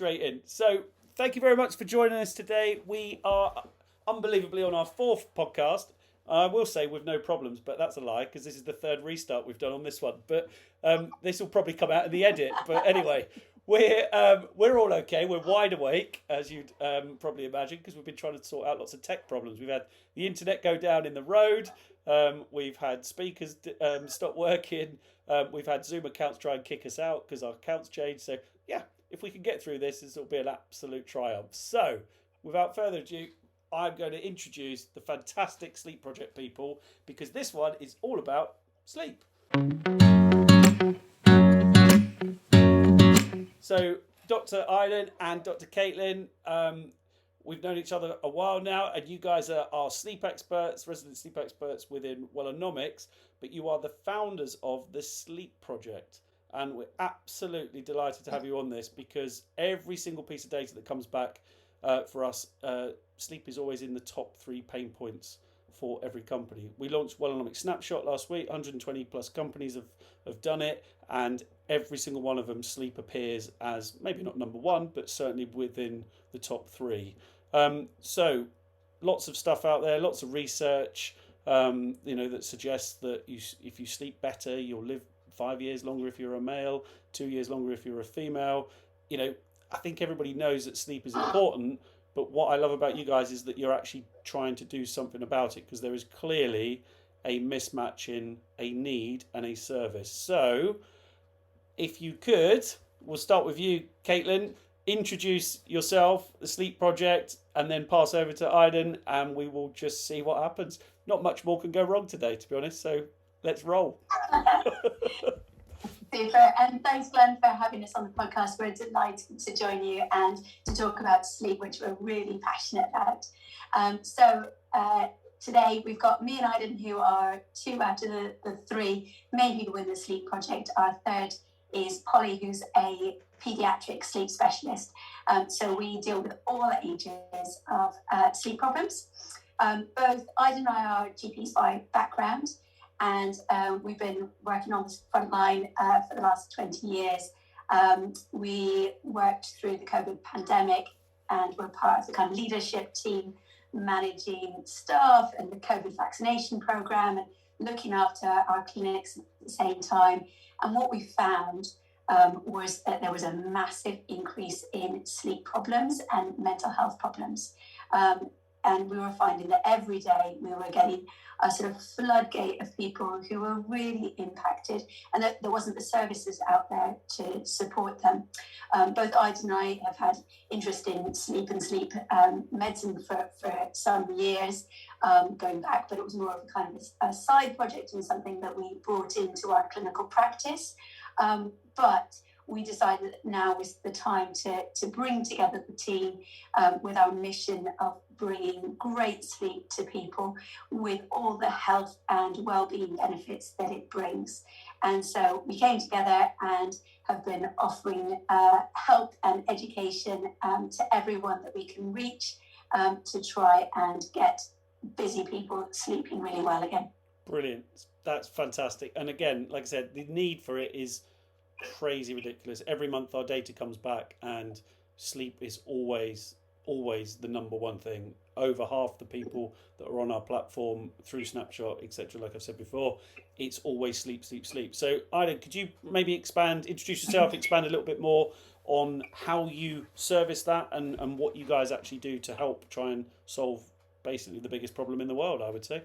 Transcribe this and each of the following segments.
straight in. So, thank you very much for joining us today. We are unbelievably on our fourth podcast. I will say with no problems, but that's a lie because this is the third restart we've done on this one. But this will probably come out in the edit. But anyway, we're all okay. We're wide awake, as you'd probably imagine, because we've been trying to sort out lots of tech problems. We've had the internet go down in the road. We've had speakers stop working. We've had Zoom accounts try and kick us out because our accounts changed. So yeah, if we can get through this will be an absolute triumph. So without further ado, I'm going to introduce the fantastic Sleep Project people because this one is all about sleep. So Dr. Eidn and Dr. Caitlin, we've known each other a while now, and you guys are sleep experts, resident sleep experts within Wellonomics, but you are the founders of the Sleep Project. And we're absolutely delighted to have you on this because every single piece of data that comes back for us, sleep is always in the top 3 pain points for every company. We launched Wellonomics Snapshot last week. 120 plus companies have done it, and every single one of them, sleep appears as maybe not number 1, but certainly within the top 3. So lots of stuff out there, lots of research, that suggests that if you sleep better, you'll live 5 years longer if you're a male, 2 years longer if you're a female. I think everybody knows that sleep is important, but what I love about you guys is that you're actually trying to do something about it because there is clearly a mismatch in a need and a service. So if you could, we'll start with you, Caitlin. Introduce yourself, the Sleep Project, and then pass over to Eidn, and we will just see what happens. Not much more can go wrong today, to be honest, so let's roll. Super, and thanks, Glen, for having us on the podcast. We're delighted to join you and to talk about sleep, which we're really passionate about. Today we've got me and Eidn, who are 2 out of the 3 main people in the Sleep Project. Our third is Polly, who's a paediatric sleep specialist. So we deal with all ages of sleep problems. Both Eidn and I are GPs by background, and we've been working on this front line for the last 20 years. We worked through the COVID pandemic and were part of the kind of leadership team managing staff and the COVID vaccination program and looking after our clinics at the same time. And what we found was that there was a massive increase in sleep problems and mental health problems. And we were finding that every day we were getting a sort of floodgate of people who were really impacted, and that there wasn't the services out there to support them. Both Eidn and I have had interest in sleep and sleep medicine for some years going back, but it was more of a kind of a side project and something that we brought into our clinical practice. But we decided that now was the time to bring together the team with our mission of bringing great sleep to people with all the health and well-being benefits that it brings. And so we came together and have been offering help and education to everyone that we can reach to try and get busy people sleeping really well again. Brilliant. That's fantastic. And again, like I said, the need for it is crazy ridiculous. Every month our data comes back and sleep is always the number 1 thing. Over half the people that are on our platform through Snapshot, etc., like I've said before, it's always sleep. So Eidn, could you maybe introduce yourself, expand a little bit more on how you service that and what you guys actually do to help try and solve basically the biggest problem in the world, I would say.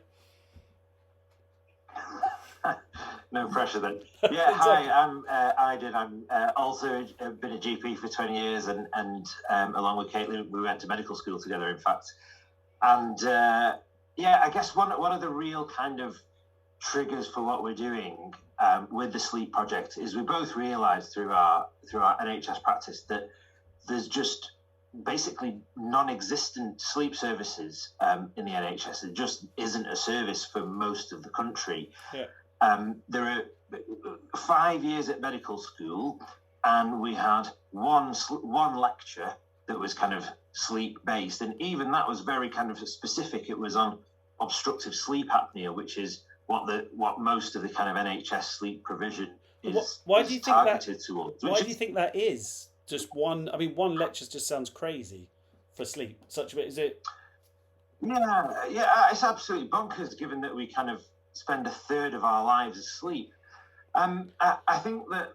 No pressure then. Yeah, hi, I'm Eidn. I'm also been a GP for 20 years and along with Caitlin, we went to medical school together, in fact. And I guess one of the real kind of triggers for what we're doing with the Sleep Project is we both realised through our NHS practice that there's just basically non-existent sleep services in the NHS. It just isn't a service for most of the country. Yeah. There are 5 years at medical school, and we had one lecture that was kind of sleep based, and even that was very kind of specific. It was on obstructive sleep apnea, which is what most of the kind of NHS sleep provision is. Why do you think targeted towards. Why do you think that is? just one? I mean, one lecture just sounds crazy for sleep. Such a bit, is it? Yeah, it's absolutely bonkers given that we kind of spend a third of our lives asleep. I think that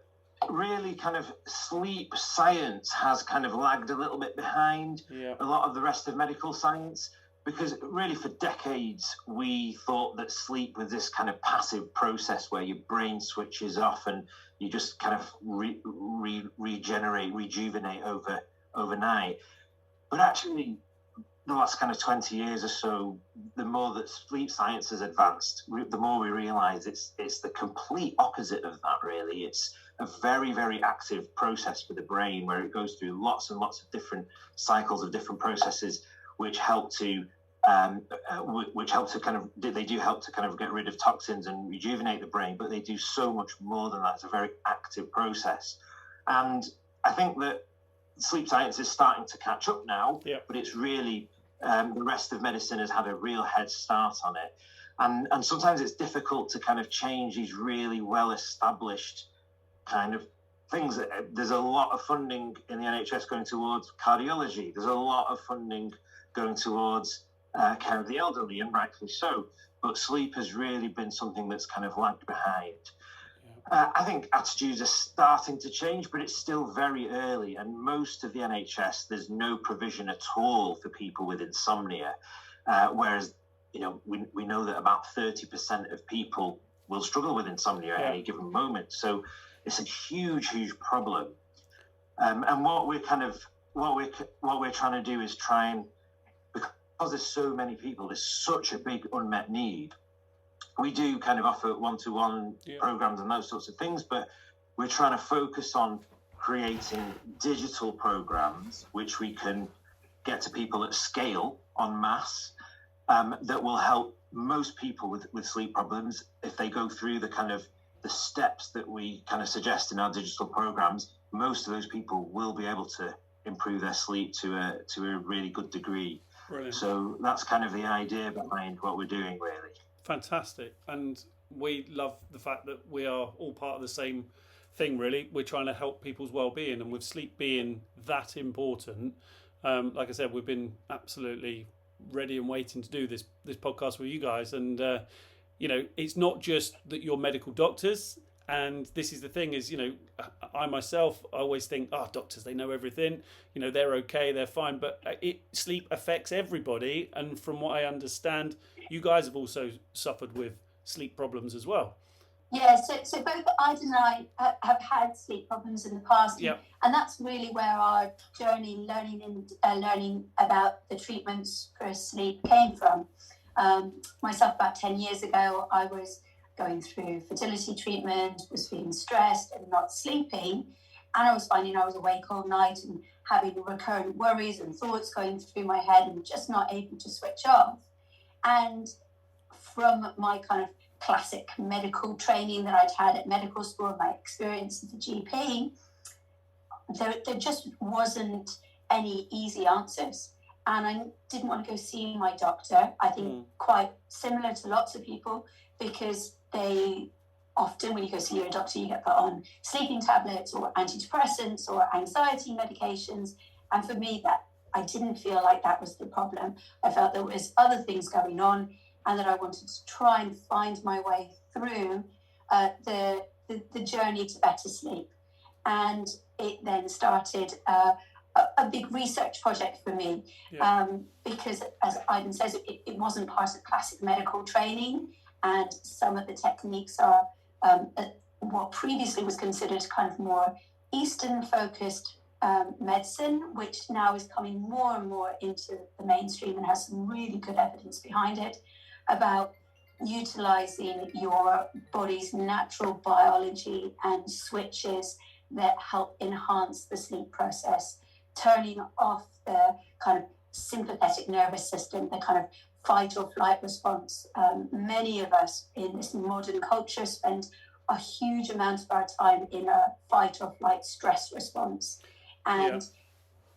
really kind of sleep science has kind of lagged a little bit behind a lot of the rest of medical science, because really for decades we thought that sleep was this kind of passive process where your brain switches off and you just kind of rejuvenate overnight. But actually, the last kind of 20 years or so, the more that sleep science has advanced, the more we realize it's the complete opposite of that, really. It's a very, very active process for the brain where it goes through lots and lots of different cycles of different processes which help to kind of, they do help to kind of get rid of toxins and rejuvenate the brain, but they do so much more than that. It's a very active process. And I think that sleep science is starting to catch up now, but it's really the rest of medicine has had a real head start on it. And sometimes it's difficult to kind of change these really well-established kind of things. There's a lot of funding in the NHS going towards cardiology. There's a lot of funding going towards care of the elderly, and rightfully so. But sleep has really been something that's kind of lagged behind. I think attitudes are starting to change, but it's still very early. And most of the NHS, there's no provision at all for people with insomnia. Whereas, we know that about 30% of people will struggle with insomnia at any given moment. So it's a huge, huge problem. And what we're trying to do is try and, because there's so many people, there's such a big unmet need. We do kind of offer one-to-one programs and those sorts of things, but we're trying to focus on creating digital programs which we can get to people at scale en masse, that will help most people with sleep problems. If they go through the steps that we kind of suggest in our digital programs, most of those people will be able to improve their sleep to a really good degree. Brilliant. So that's kind of the idea behind what we're doing, really. Fantastic. And we love the fact that we are all part of the same thing, really. We're trying to help people's well-being, and with sleep being that important, like I said, we've been absolutely ready and waiting to do this podcast with you guys. And it's not just that you're medical doctors, and this is the thing is, I myself, I always think, doctors, they know everything, they're okay, they're fine, but sleep affects everybody. And from what I understand, you guys have also suffered with sleep problems as well. Yeah, so both Eidn and I have had sleep problems in the past, and that's really where our journey learning about the treatments for sleep came from. Myself, about 10 years ago, I was going through fertility treatment, was feeling stressed and not sleeping, and I was finding I was awake all night and having recurrent worries and thoughts going through my head and just not able to switch off. And from my kind of classic medical training that I'd had at medical school, my experience as a GP, there just wasn't any easy answers. And I didn't want to go see my doctor. I think quite similar to lots of people, because they often, when you go see your doctor, you get put on sleeping tablets or antidepressants or anxiety medications. And for me, that I didn't feel like that was the problem. I felt there was other things going on, and that I wanted to try and find my way through the journey to better sleep. And it then started a big research project for me, because, as Eidn says, it wasn't part of classic medical training, and some of the techniques are what previously was considered kind of more Eastern-focused medicine, which now is coming more and more into the mainstream and has some really good evidence behind it about utilizing your body's natural biology and switches that help enhance the sleep process, turning off the kind of sympathetic nervous system, the kind of fight or flight response. Many of us in this modern culture spend a huge amount of our time in a fight or flight stress response. And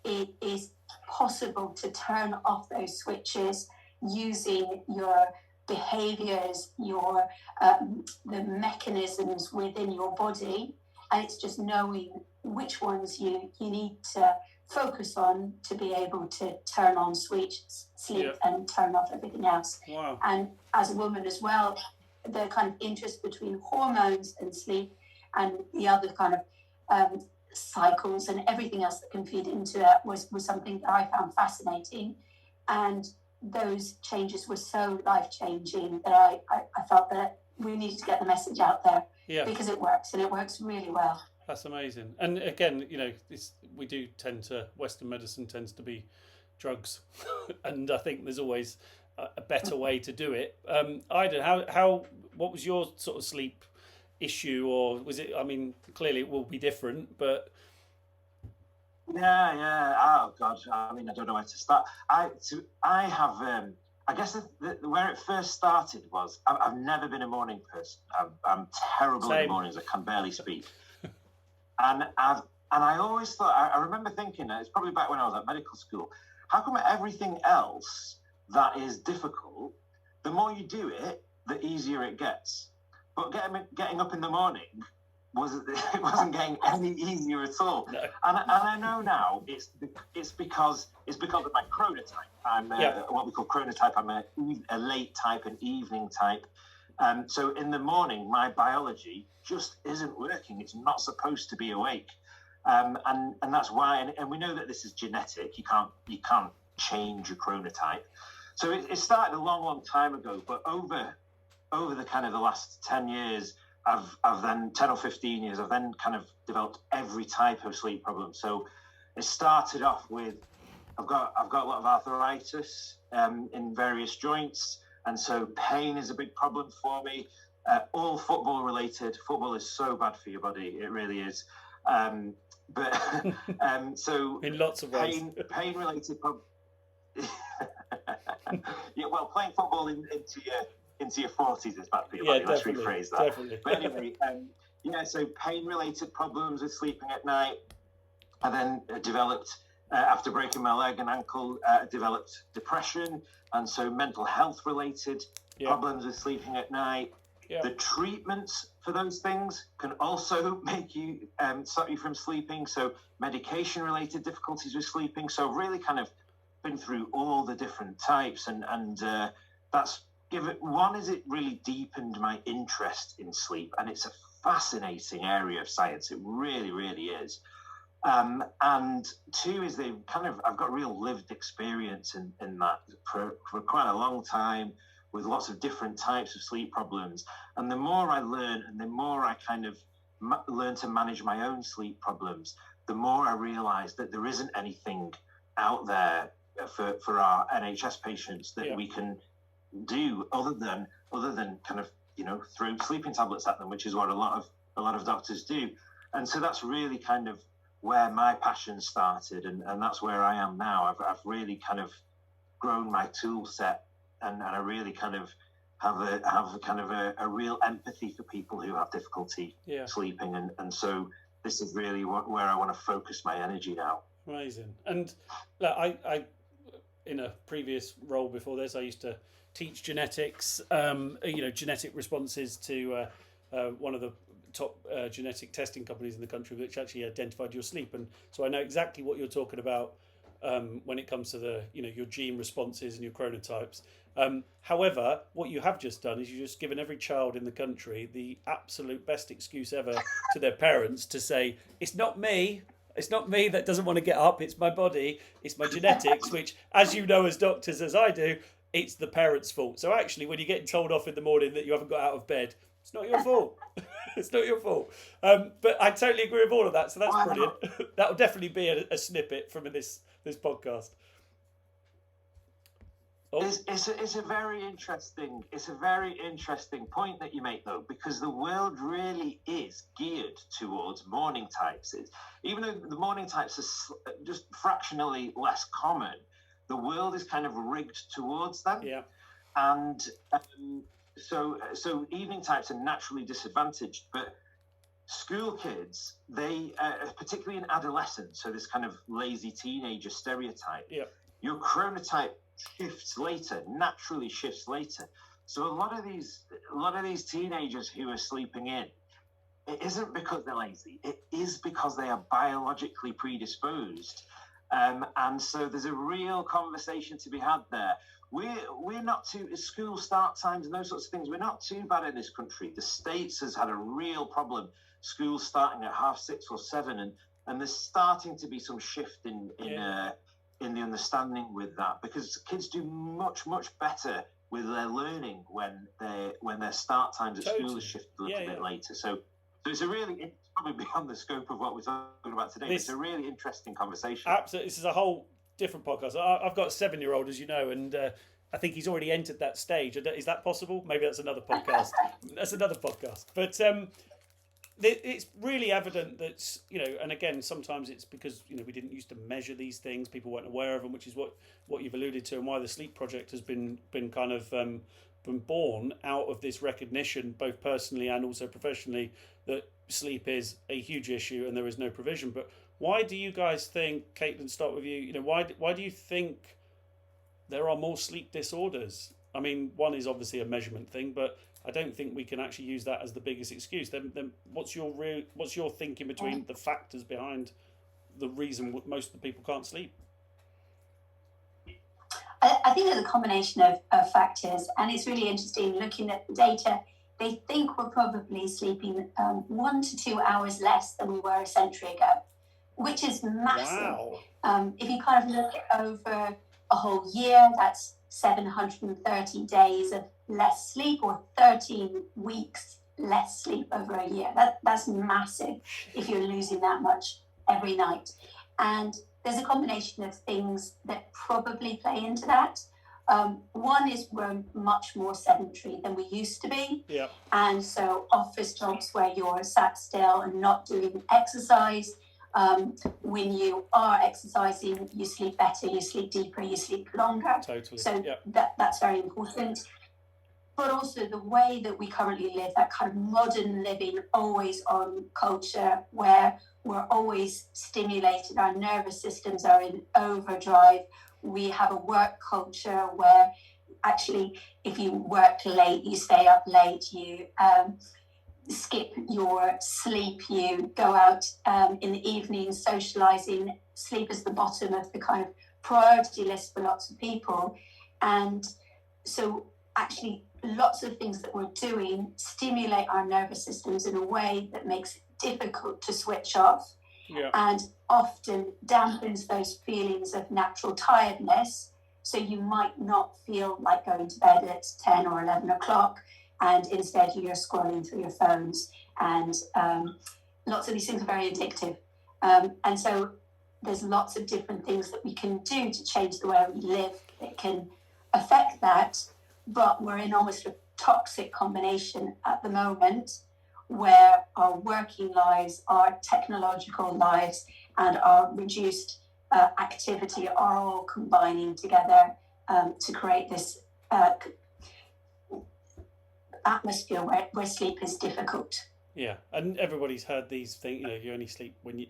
it is possible to turn off those switches using your behaviors, the mechanisms within your body. And it's just knowing which ones you need to focus on to be able to turn on sleep and turn off everything else. Wow. And as a woman as well, the kind of interest between hormones and sleep and the other kind of cycles and everything else that can feed into it was something that I found fascinating. And those changes were so life-changing that I felt that we needed to get the message out there, because it works, and it works really well. That's amazing. And again, Western medicine tends to be drugs, and I think there's always a better way to do it. Eidn, what was your sort of sleep issue, or was it? I mean, clearly it will be different, but yeah. Oh God, I mean, I don't know where to start. I have. I guess where it first started was I've never been a morning person. I'm terrible in the mornings. I can barely speak. And I always thought, I remember thinking, it's probably back when I was at medical school, how come everything else that is difficult, the more you do it, the easier it gets. But getting up in the morning it wasn't getting any easier at all. No. And I know now it's because of my chronotype. I'm what we call chronotype. I'm a late type, an evening type. So in the morning, my biology just isn't working. It's not supposed to be awake, and that's why. And we know that this is genetic. You can't change your chronotype. So it started a long time ago. But over the kind of the last 10 years, I've then 10 or 15 years, I've then kind of developed every type of sleep problem. So it started off with I've got a lot of arthritis in various joints. And so pain is a big problem for me. All football related. Football is so bad for your body. It really is. But so in lots of ways. Pain related problems. Yeah, well, playing football into your 40s is bad for your body. Let's rephrase that. Definitely. But anyway, so pain related problems with sleeping at night. I then developed. After breaking my leg and ankle, developed depression, and so mental health related problems with sleeping at night. The treatments for those things can also make you stop you from sleeping. So medication related difficulties with sleeping. So I've really kind of been through all the different types, and that's it really deepened my interest in sleep, and it's a fascinating area of science. It really, really is. And two is I've got real lived experience in that for quite a long time with lots of different types of sleep problems. And the more I learn and the more I kind of learn to manage my own sleep problems, the more I realize that there isn't anything out there for our NHS patients that we can do other than kind of, throw sleeping tablets at them, which is what a lot of doctors do. And so that's really kind of where my passion started, and that's where I am now. I've really kind of grown my tool set, and I really kind of have a real empathy for people who have difficulty sleeping, and so this is really where I want to focus my energy now. Amazing. And I in a previous role before this, I used to teach genetics, genetic responses to one of the top genetic testing companies in the country, which actually identified your sleep. And so I know exactly what you're talking about when it comes to the your gene responses and your chronotypes. However, what you have just done is you've just given every child in the country the absolute best excuse ever to their parents to say, it's not me that doesn't want to get up, it's my body, it's my genetics, which, as you know as doctors as I do, it's the parents' fault. So actually, when you're getting told off in the morning that you haven't got out of bed, it's not your fault. It's not your fault. But I totally agree with all of that. So that's brilliant. That will definitely be a snippet from this podcast. Oh. It's a very interesting point that you make, though, because the world really is geared towards morning types. Even though the morning types are just fractionally less common, the world is kind of rigged towards them. Yeah. And so evening types are naturally disadvantaged, but school kids, they particularly in adolescence, so this kind of lazy teenager stereotype, your chronotype naturally shifts later. So a lot of these teenagers who are sleeping in, it isn't because they're lazy. It is because they are biologically predisposed. And so there's a real conversation to be had there. We're not too, school start times and those sorts of things, we're not too bad in this country. The States has had a real problem, schools starting at 6:30 or 7, and there's starting to be some shift in the understanding with that, because kids do much better with their learning when their start times at school is shifted a little bit later. So it's it's probably beyond the scope of what we're talking about today. It's a really interesting conversation. Absolutely, this is a whole different podcast. I've got a 7-year-old, as you know, and I think he's already entered that stage. Is that possible? Maybe that's another podcast. But it's really evident that, and again, sometimes it's because, we didn't used to measure these things. People weren't aware of them, which is what you've alluded to, and why the Sleep Project has been kind of been born out of this recognition, both personally and also professionally, that sleep is a huge issue and there is no provision. But why do you guys think, Caitlin, start with you, why do you think there are more sleep disorders? I mean, one is obviously a measurement thing, but I don't think we can actually use that as the biggest excuse. Then what's your thinking between the factors behind the reason most of the people can't sleep? I think there's a combination of factors, and it's really interesting looking at the data. They think we're probably sleeping 1 to 2 hours less than we were a century ago, which is massive. Wow. If you kind of look over a whole year, that's 730 days of less sleep, or 13 weeks less sleep over a year. That's massive if you're losing that much every night. And there's a combination of things that probably play into that. One is we're much more sedentary than we used to be. Yep. And so office jobs where you're sat still and not doing exercise, when you are exercising, you sleep better, you sleep deeper, you sleep longer. Totally. So that's very important. But also the way that we currently live, that kind of modern living, always on culture, where we're always stimulated, our nervous systems are in overdrive. We have a work culture where actually if you work late, you stay up late, you skip your sleep, you go out in the evening socializing. Sleep is the bottom of the kind of priority list for lots of people. And so actually lots of things that we're doing stimulate our nervous systems in a way that makes it difficult to switch off, and often dampens those feelings of natural tiredness. So you might not feel like going to bed at 10 or 11 o'clock, and instead you're scrolling through your phones, and lots of these things are very addictive. And so there's lots of different things that we can do to change the way we live that can affect that, but we're in almost a toxic combination at the moment, where our working lives, our technological lives, and our reduced activity are all combining together to create this atmosphere where sleep is difficult. Yeah, and everybody's heard these things, you only sleep when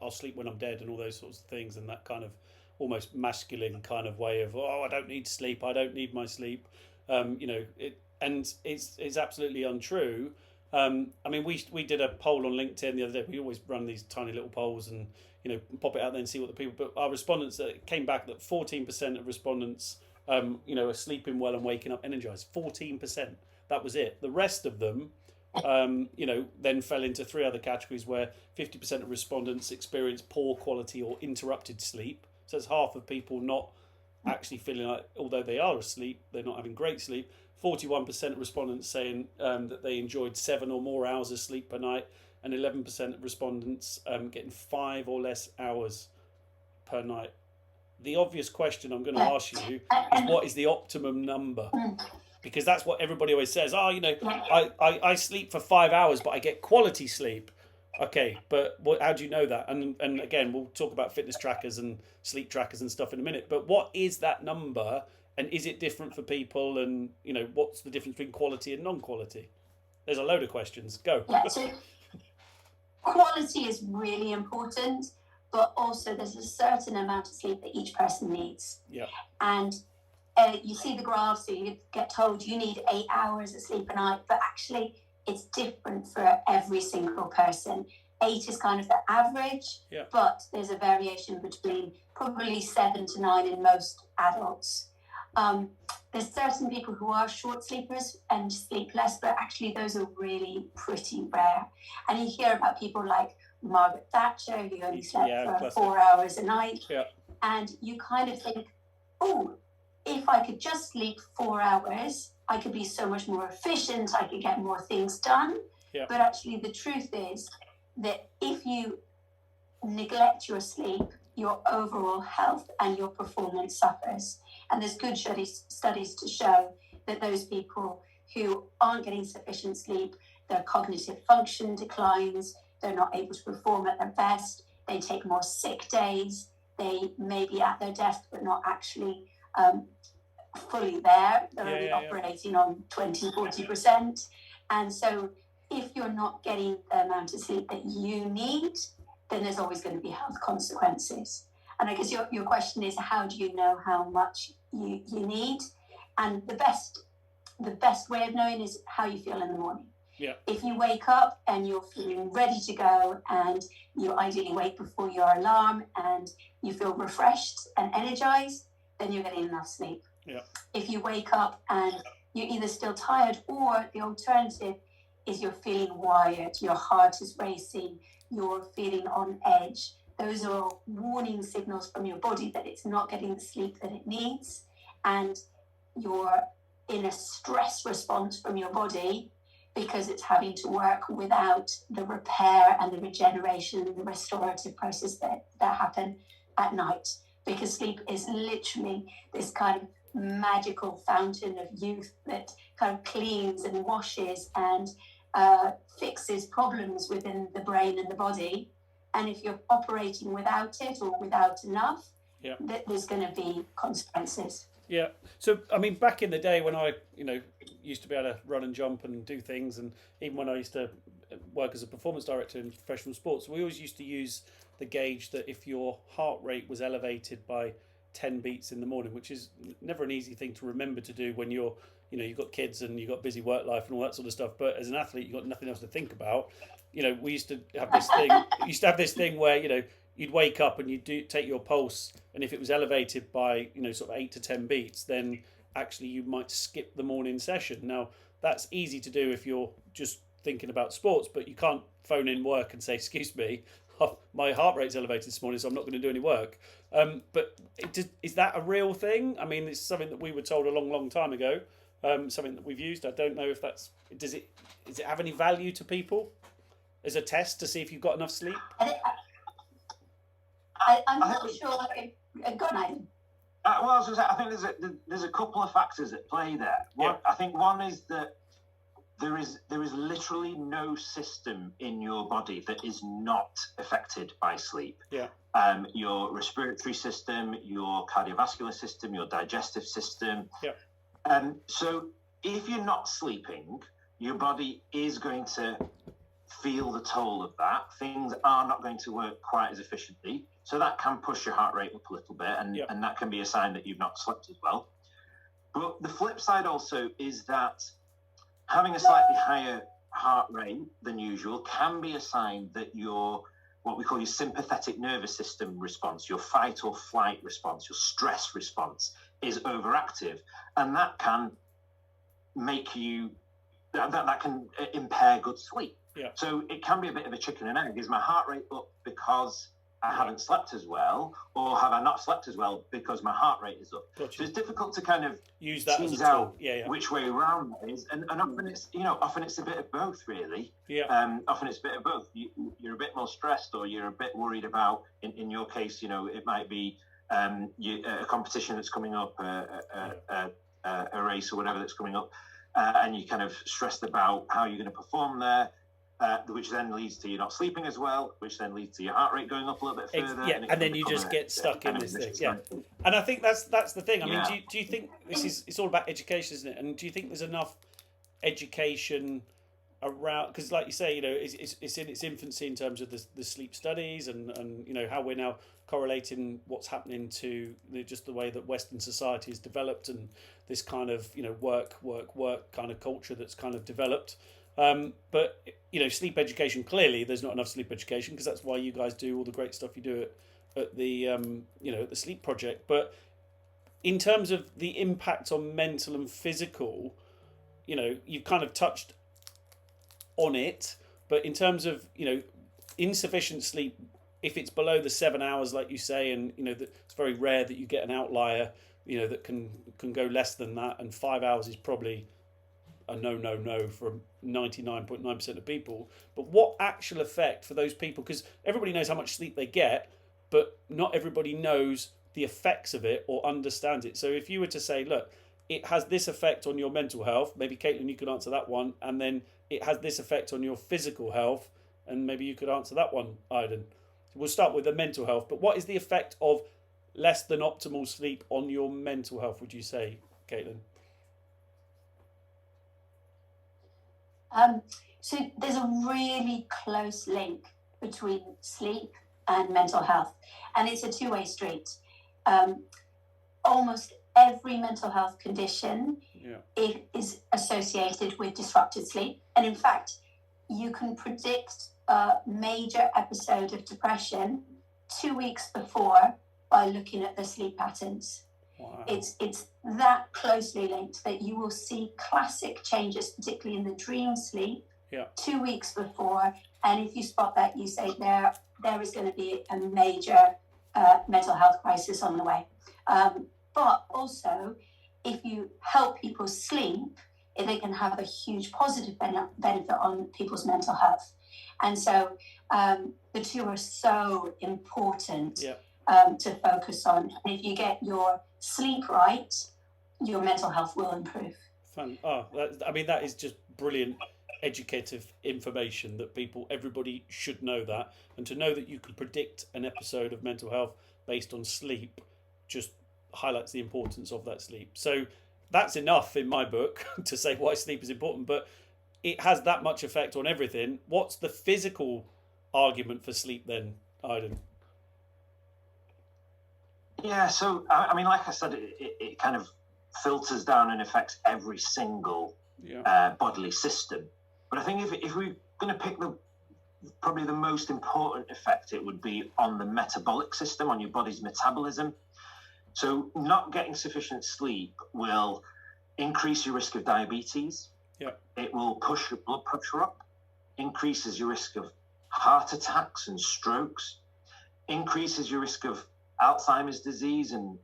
I'll sleep when I'm dead and all those sorts of things, and that kind of almost masculine kind of way of, I don't need sleep, I don't need my sleep. And it's absolutely untrue. I mean, we did a poll on LinkedIn the other day. We always run these tiny little polls and pop it out there and see what the people. But our respondents came back that 14% of respondents, are sleeping well and waking up energized. 14%. That was it. The rest of them, then fell into 3 other categories where 50% of respondents experienced poor quality or interrupted sleep. So it's half of people not actually feeling like, although they are asleep, they're not having great sleep. 41% of respondents saying that they enjoyed 7 or more hours of sleep per night, and 11% of respondents getting 5 or less hours per night. The obvious question I'm going to ask you is, what is the optimum number? Because that's what everybody always says. I sleep for 5 hours, but I get quality sleep. Okay, but how do you know that? And again, we'll talk about fitness trackers and sleep trackers and stuff in a minute. But what is that number? And is it different for people? And, what's the difference between quality and non-quality? There's a load of questions. Go. Yeah, so quality is really important, but also there's a certain amount of sleep that each person needs. Yeah. And you see the graph, so you get told you need 8 hours of sleep a night, but actually it's different for every single person. 8 is kind of the average, but there's a variation between probably 7 to 9 in most adults. There's certain people who are short sleepers and sleep less, but actually those are really pretty rare. And you hear about people like Margaret Thatcher, who only slept for 4 hours a night. And you kind of think, oh, if I could just sleep 4 hours, I could be so much more efficient, I could get more things done. But actually the truth is that if you neglect your sleep, your overall health and your performance suffers. And there's good studies to show that those people who aren't getting sufficient sleep, their cognitive function declines, they're not able to perform at their best, they take more sick days, they may be at their desk but not actually fully there, they're only operating on 20-40%. And so if you're not getting the amount of sleep that you need, then there's always going to be health consequences. And I guess your question is, how do you know how much you need? And the best way of knowing is how you feel in the morning. If you wake up and you're feeling ready to go, and you ideally wake before your alarm and you feel refreshed and energized, then you're getting enough sleep. If you wake up and you're either still tired, or the alternative is you're feeling wired, your heart is racing, you're feeling on edge, those are warning signals from your body that it's not getting the sleep that it needs, and you're in a stress response from your body because it's having to work without the repair and the regeneration and the restorative process that happen at night. Because sleep is literally this kind of magical fountain of youth that kind of cleans and washes and fixes problems within the brain and the body. And if you're operating without it or without enough, there's going to be consequences. So I mean, back in the day when I used to be able to run and jump and do things, and even when I used to work as a performance director in professional sports, we always used to use the gauge that if your heart rate was elevated by 10 beats in the morning, which is never an easy thing to remember to do when you've got kids and you've got busy work life and all that sort of stuff, but as an athlete you've got nothing else to think about. We used to have this thing where you'd wake up and you'd take your pulse, and if it was elevated by sort of 8 to 10 beats, then actually you might skip the morning session. Now that's easy to do if you're just thinking about sports, but you can't phone in work and say, excuse me, my heart rate's elevated this morning, so I'm not going to do any work. But is that a real thing? I mean, it's something that we were told a long time ago, something that we've used. I don't know if does it have any value to people as a test to see if you've got enough sleep? I'm not sure. Go on, Eidn. Well, I was going to say, I think there's a couple of factors at play there. I think one is that there is literally no system in your body that is not affected by sleep. Your respiratory system, your cardiovascular system, your digestive system. So if you're not sleeping, your body is going to feel the toll of that. Things are not going to work quite as efficiently. So that can push your heart rate up a little bit, and that can be a sign that you've not slept as well. But the flip side also is that having a slightly higher heart rate than usual can be a sign that your, what we call your sympathetic nervous system response, your fight or flight response, your stress response is overactive. And that can make you, that can impair good sleep. So it can be a bit of a chicken and egg. Is my heart rate up because I haven't slept as well, or have I not slept as well because my heart rate is up? So it's difficult to kind of use that tease as a out tool. which way around that is, and often it's a bit of both, really. Often it's a bit of both. You're a bit more stressed, or you're a bit worried about. In your case, it might be a competition that's coming up, a race or whatever that's coming up, and you're kind of stressed about how you're going to perform there. Which then leads to you not sleeping as well, which then leads to your heart rate going up a little bit further. And then you just get stuck in this thing. And I think that's the thing. I mean, do you think it's all about education, isn't it? And do you think there's enough education around? Because, like you say, it's in its infancy in terms of the sleep studies, and how we're now correlating what's happening to just the way that Western society has developed, and this kind of work kind of culture that's kind of developed. But sleep education, clearly there's not enough sleep education, because that's why you guys do all the great stuff you do at the at the sleep project. But in terms of the impact on mental and physical, you've kind of touched on it. But in terms of insufficient sleep, if it's below the 7 hours, like you say, and it's very rare that you get an outlier, that can go less than that, and 5 hours is probably a no for 99.9% of people. But what actual effect for those people? Because everybody knows how much sleep they get, but not everybody knows the effects of it or understands it. So if you were to say, look, it has this effect on your mental health, maybe Caitlin, you could answer that one, and then it has this effect on your physical health, and maybe you could answer that one, Eidn. We'll start with the mental health, but what is the effect of less than optimal sleep on your mental health, would you say, Caitlin? So there's a really close link between sleep and mental health, and it's a two-way street. Almost every mental health condition is associated with disrupted sleep, and in fact, you can predict a major episode of depression 2 weeks before by looking at the sleep patterns. Wow. It's that closely linked that you will see classic changes, particularly in the dream sleep, 2 weeks before. And if you spot that, you say there is going to be a major mental health crisis on the way. But also, if you help people sleep, they can have a huge positive benefit on people's mental health. And so the two are so important to focus on. And if you get your sleep right, your mental health will improve. Fun. That is just brilliant educative information that everybody should know that. And to know that you can predict an episode of mental health based on sleep just highlights the importance of that sleep. So that's enough in my book to say why sleep is important, but it has that much effect on everything. What's the physical argument for sleep then, Eidn? Yeah, so like I said, it kind of filters down and affects every single bodily system. But I think if we're going to pick probably the most important effect, it would be on the metabolic system, on your body's metabolism. So not getting sufficient sleep will increase your risk of diabetes. Yeah. It will push your blood pressure up, increases your risk of heart attacks and strokes, increases your risk of Alzheimer's disease and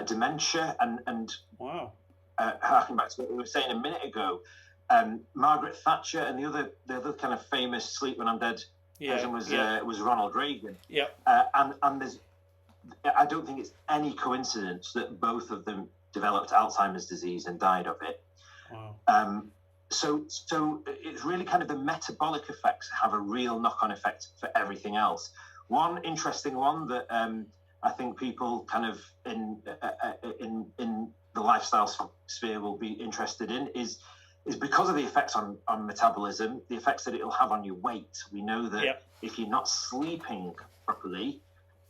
dementia. And harking back to what we were saying a minute ago, Margaret Thatcher and the other kind of famous sleep when I'm dead person was Ronald Reagan. Yeah. And I don't think it's any coincidence that both of them developed Alzheimer's disease and died of it. Wow. So it's really kind of the metabolic effects have a real knock-on effect for everything else. One interesting one that I think people kind of in the lifestyle sphere will be interested in is because of the effects on metabolism, the effects that it'll have on your weight. We know that if you're not sleeping properly,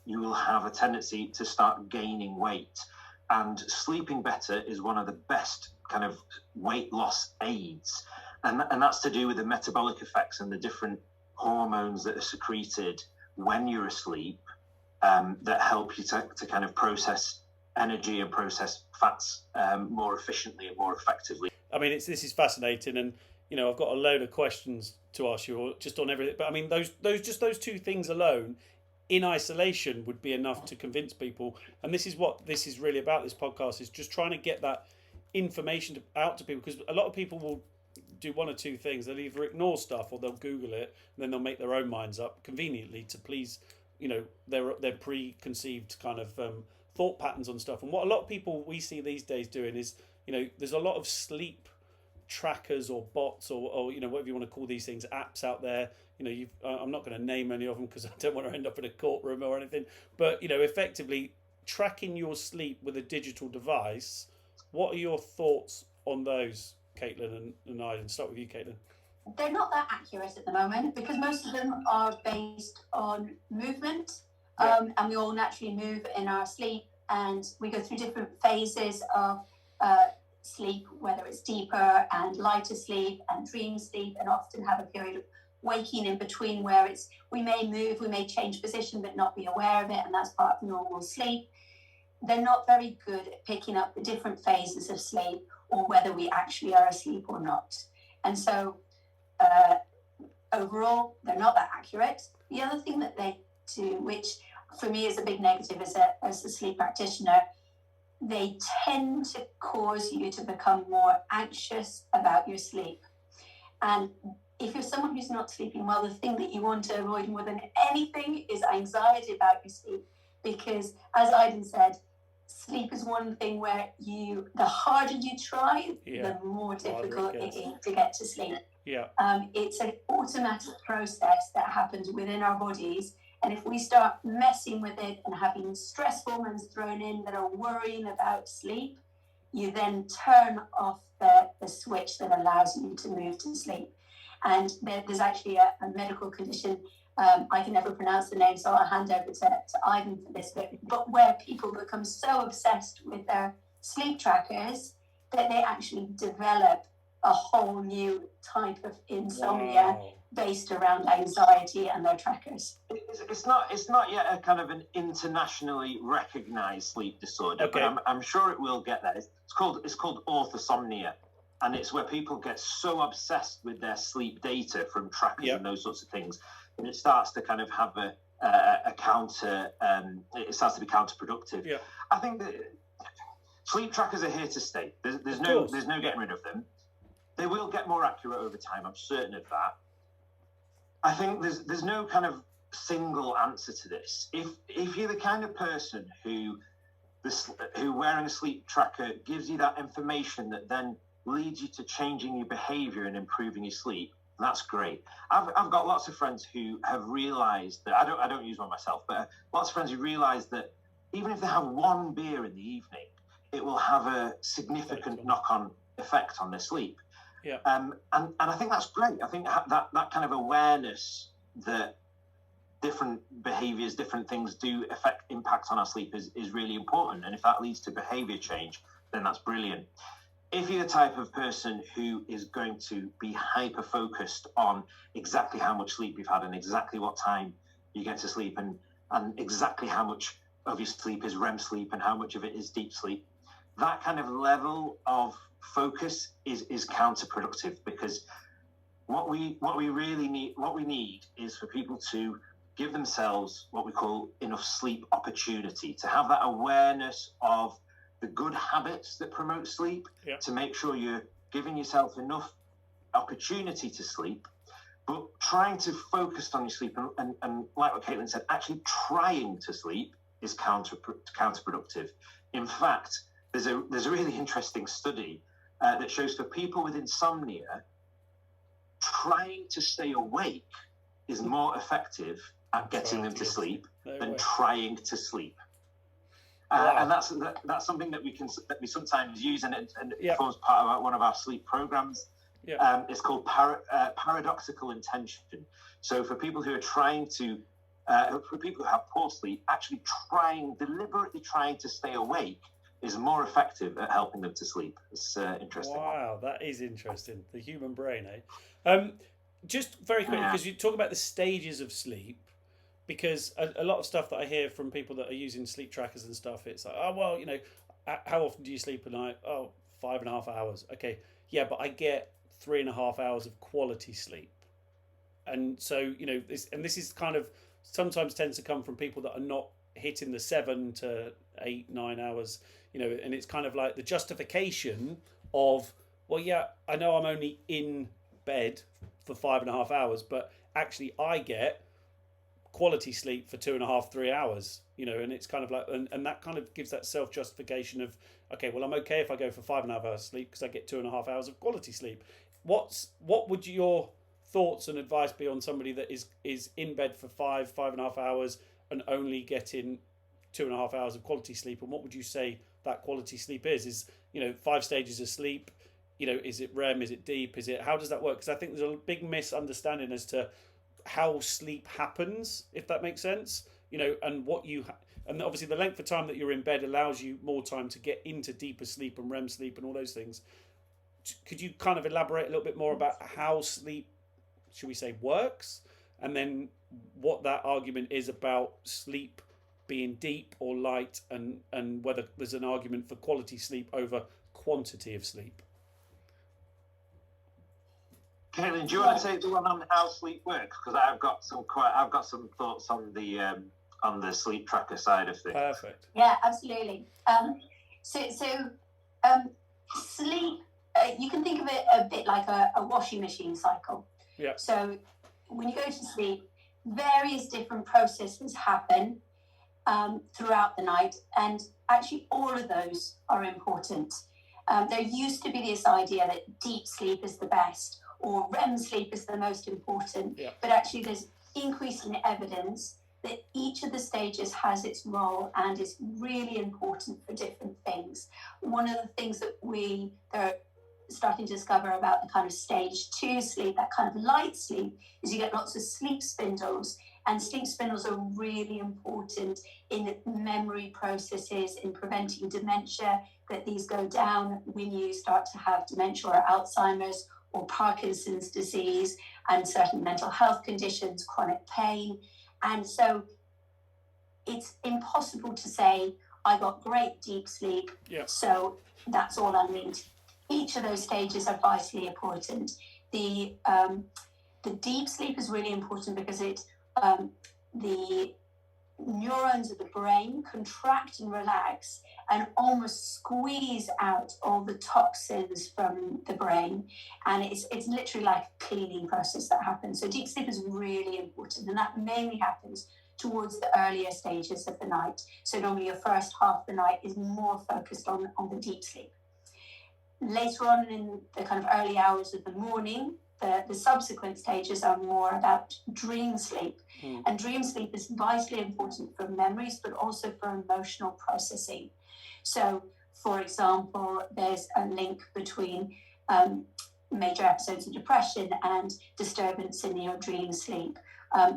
you will have a tendency to start gaining weight. And sleeping better is one of the best kind of weight loss aids. And that's to do with the metabolic effects and the different hormones that are secreted when you're asleep that help you to kind of process energy and process fats more efficiently and more effectively. I mean, this is fascinating, and I've got a load of questions to ask you just on everything. But I mean, those two things alone, in isolation, would be enough to convince people. And this is what this is really about. This podcast is just trying to get that information out to people, because a lot of people will do one or two things. They'll either ignore stuff or they'll Google it, and then they'll make their own minds up conveniently to please, their preconceived kind of thought patterns on stuff. And what a lot of people we see these days doing is, there's a lot of sleep trackers or bots or whatever you want to call these things, apps out there. I'm not going to name any of them because I don't want to end up in a courtroom or anything. But effectively tracking your sleep with a digital device. What are your thoughts on those, Caitlin and Eidn? Start with you, Caitlin. They're not that accurate at the moment because most of them are based on movement, and we all naturally move in our sleep, and we go through different phases of sleep, whether it's deeper and lighter sleep and dream sleep, and often have a period of waking in between where we may move, we may change position but not be aware of it, and that's part of normal sleep. They're not very good at picking up the different phases of sleep or whether we actually are asleep or not. And so overall, they're not that accurate. The other thing that they do, which for me is a big negative as a sleep practitioner, they tend to cause you to become more anxious about your sleep. And if you're someone who's not sleeping well, the thing that you want to avoid more than anything is anxiety about your sleep. Because as Eidn said, sleep is one thing where the harder you try, the more difficult it is to get to sleep. Yeah. It's an automatic process that happens within our bodies. And if we start messing with it and having stress hormones thrown in that are worrying about sleep, you then turn off the switch that allows you to move to sleep. And there's actually a medical condition, I can never pronounce the name, so I'll hand over to Eidn for this, but where people become so obsessed with their sleep trackers that they actually develop a whole new type of insomnia based around anxiety and their trackers. It's not yet a kind of an internationally recognized sleep disorder, but I'm sure it will get there. It's called orthosomnia, and it's where people get so obsessed with their sleep data from trackers and those sorts of things, and it starts to kind of have a counter. It starts to be counterproductive. Yeah. I think that sleep trackers are here to stay. There's no getting rid of them. They will get more accurate over time. I'm certain of that. I think there's no kind of single answer to this. If you're the kind of person who wearing a sleep tracker gives you that information that then leads you to changing your behavior and improving your sleep, that's great. I've got lots of friends who have realized that I don't use one myself, but lots of friends who realize that even if they have one beer in the evening, it will have a significant knock-on effect on their sleep. Yeah. And I think that's great. I think that kind of awareness that different behaviors, different things do impact on our sleep is really important. And if that leads to behavior change, then that's brilliant. If you're the type of person who is going to be hyper focused on exactly how much sleep you've had and exactly what time you get to sleep and exactly how much of your sleep is REM sleep and how much of it is deep sleep, that kind of level of focus is counterproductive, because what we really need is for people to give themselves what we call enough sleep opportunity, to have that awareness of the good habits that promote sleep, to make sure you're giving yourself enough opportunity to sleep, but trying to focus on your sleep and like what Caitlin said, actually trying to sleep is counterproductive. In fact, there's a really interesting study that shows for people with insomnia, trying to stay awake is more effective at getting them to sleep than trying to sleep. And that's something that we sometimes use, and it forms part of one of our sleep programs. It's called paradoxical intention. So for people who are trying to, for people who have poor sleep, actually deliberately trying to stay awake is more effective at helping them to sleep. It's interesting. Wow, that is interesting. The human brain, eh? Just very quickly, because you talk about the stages of sleep, because a lot of stuff that I hear from people that are using sleep trackers and stuff, it's like, oh, well, how often do you sleep a night? Oh, 5.5 hours. Okay, yeah, but I get 3.5 hours of quality sleep. And so, this is kind of sometimes tends to come from people that are not hitting the 7 to 8, 9 hours, and it's kind of like the justification of, well, yeah, I know I'm only in bed for 5.5 hours, but actually I get quality sleep for 2.5, 3 hours, and it's kind of like, and that kind of gives that self-justification of, okay, well, I'm okay if I go for 5.5 hours sleep because I get 2.5 hours of quality sleep. What would your thoughts and advice be on somebody that is in bed for 5.5 hours and only getting 2.5 hours of quality sleep? And what would you say that quality sleep is 5 stages of sleep? Is it REM? Is it deep? How does that work? Because I think there's a big misunderstanding as to how sleep happens, if that makes sense. And what and obviously the length of time that you're in bed allows you more time to get into deeper sleep and REM sleep and all those things. Could you kind of elaborate a little bit more about how sleep, should we say, works, and then what that argument is about sleep being deep or light, and whether there's an argument for quality sleep over quantity of sleep? Caitlin, do you want to take the one on how sleep works? Because I've got some thoughts on the sleep tracker side of things. Perfect. Yeah, absolutely. Sleep, you can think of it a bit like a washing machine cycle. Yeah. So when you go to sleep, various different processes happen throughout the night, and actually all of those are important. There used to be this idea that deep sleep is the best, or REM sleep is the most important, but actually there's increasing evidence that each of the stages has its role and is really important for different things. One of the things that they're starting to discover about the kind of stage 2 sleep, that kind of light sleep, is you get lots of sleep spindles, and sleep spindles are really important in memory processes, in preventing dementia, that these go down when you start to have dementia or Alzheimer's or Parkinson's disease, and certain mental health conditions, chronic pain. And so it's impossible to say, I got great deep sleep, so that's all I need. Each of those stages are vitally important. The deep sleep is really important because the neurons of the brain contract and relax and almost squeeze out all the toxins from the brain, and it's literally like a cleaning process that happens. So deep sleep is really important, and that mainly happens towards the earlier stages of the night. So normally your first half of the night is more focused on the deep sleep. Later on in the kind of early hours of the morning, the subsequent stages are more about dream sleep. And dream sleep is vitally important for memories, but also for emotional processing. So, for example, there's a link between major episodes of depression and disturbance in your dream sleep.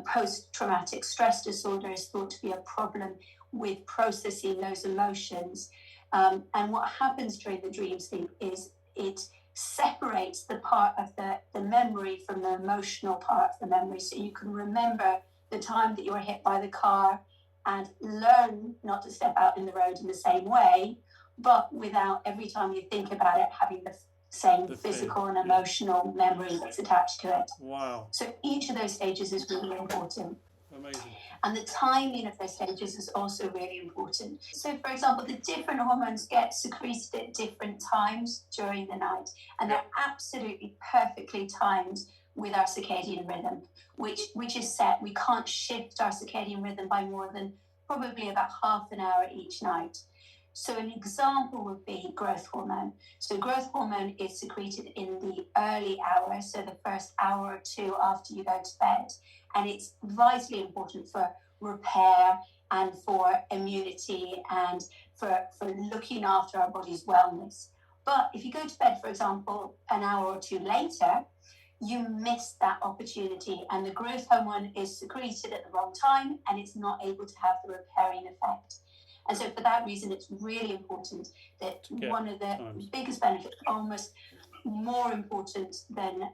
Post-traumatic stress disorder is thought to be a problem with processing those emotions. And what happens during the dream sleep is it separates the part of the memory from the emotional part of the memory. So you can remember the time that you were hit by the car and learn not to step out in the road in the same way, but without, every time you think about it, having the same physical and emotional memory that's attached to it. Wow. So each of those stages is really important. Amazing. And the timing of those stages is also really important. So, for example, the different hormones get secreted at different times during the night, and they're absolutely perfectly timed with our circadian rhythm, which is set. We can't shift our circadian rhythm by more than probably about half an hour each night. So an example would be growth hormone. So growth hormone is secreted in the early hours, so the first hour or two after you go to bed. And it's vitally important for repair and for immunity and for looking after our body's wellness. But if you go to bed, for example, an hour or two later, you miss that opportunity, and the growth hormone is secreted at the wrong time, and it's not able to have the repairing effect. And so for that reason, it's really important that one of the biggest benefits, almost more important than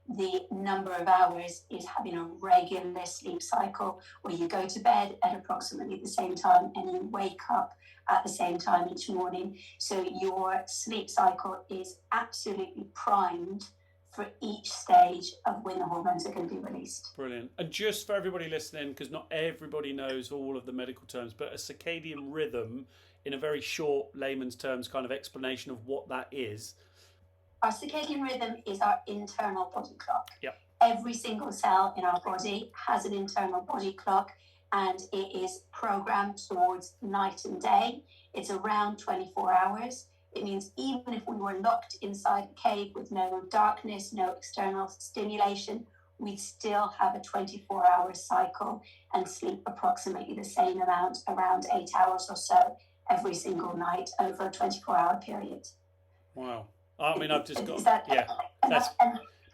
the number of hours, is having a regular sleep cycle where you go to bed at approximately the same time and you wake up at the same time each morning. So your sleep cycle is absolutely primed for each stage of when the hormones are going to be released. Brilliant. And just for everybody listening, because not everybody knows all of the medical terms, but a circadian rhythm, in a very short layman's terms kind of explanation of what that is. Our circadian rhythm is our internal body clock. Yep. Every single cell in our body has an internal body clock, and it is programmed towards night and day. It's around 24 hours. It means even if we were locked inside a cave with no darkness, no external stimulation, we'd still have a 24-hour cycle and sleep approximately the same amount, around 8 hours or so, every single night over a 24-hour period. Wow. I mean, I've just got...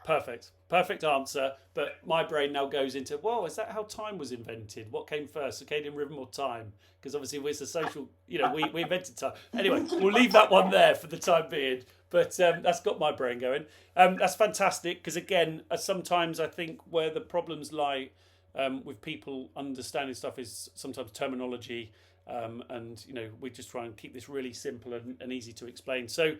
Perfect answer. But my brain now goes into, well, is that how time was invented? What came first, circadian rhythm or time? Because obviously we're a social, we invented time. Anyway, we'll leave that one there for the time being. But that's got my brain going. That's fantastic because, again, sometimes I think where the problems lie with people understanding stuff is sometimes terminology. And, we just try and keep this really simple and easy to explain. So,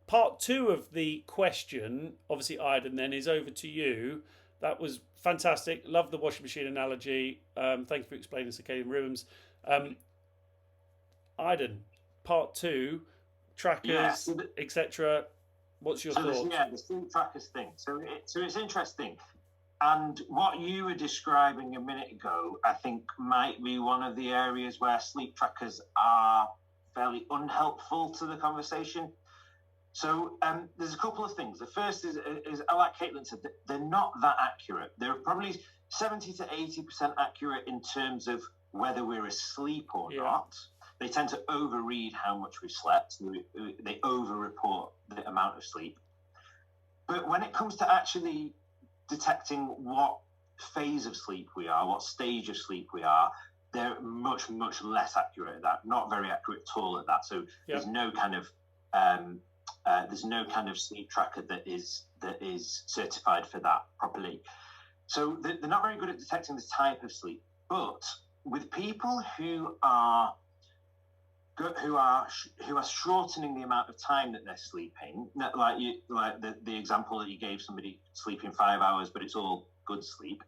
part two of the question, obviously, Eidn, then is over to you. That was fantastic. Love the washing machine analogy. Thank you for explaining circadian rhythms. Eidn, part two, trackers, etc. What's your thoughts? The sleep trackers thing. So it's interesting. And what you were describing a minute ago, I think might be one of the areas where sleep trackers are fairly unhelpful to the conversation. So there's a couple of things. The first is like Caitlin said, they're not that accurate. They're probably 70 to 80% accurate in terms of whether we're asleep or not. They tend to overread how much we've slept. They over-report the amount of sleep. But when it comes to actually detecting what phase of sleep we are, what stage of sleep we are, they're much, much less accurate at that. Not very accurate at all at that. So there's no kind of sleep tracker that is certified for that properly. So they're not very good at detecting the type of sleep. But with people who are shortening the amount of time that they're sleeping, like the example that you gave, somebody sleeping 5 hours, but it's all good sleep.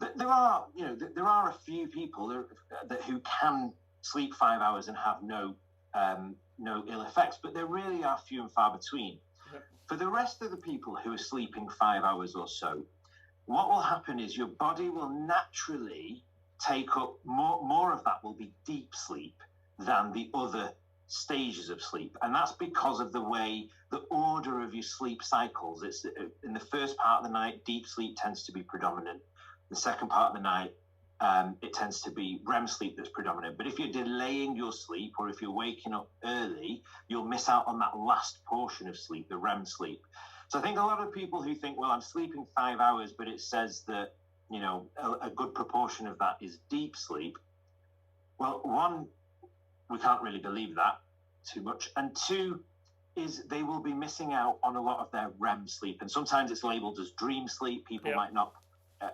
There are a few people who can sleep 5 hours and have no ill effects, but there really are few and far between. Yep. For the rest of the people who are sleeping 5 hours or so, what will happen is your body will naturally take up more of that will be deep sleep than the other stages of sleep. And that's because of the way the order of your sleep cycles. It's in the first part of the night, deep sleep tends to be predominant. The second part of the night, it tends to be REM sleep that's predominant. But if you're delaying your sleep or if you're waking up early, you'll miss out on that last portion of sleep, the REM sleep. So I think a lot of people who think, well, I'm sleeping 5 hours, but it says that, a good proportion of that is deep sleep. Well, one, we can't really believe that too much. And two is they will be missing out on a lot of their REM sleep. And sometimes it's labeled as dream sleep. People might not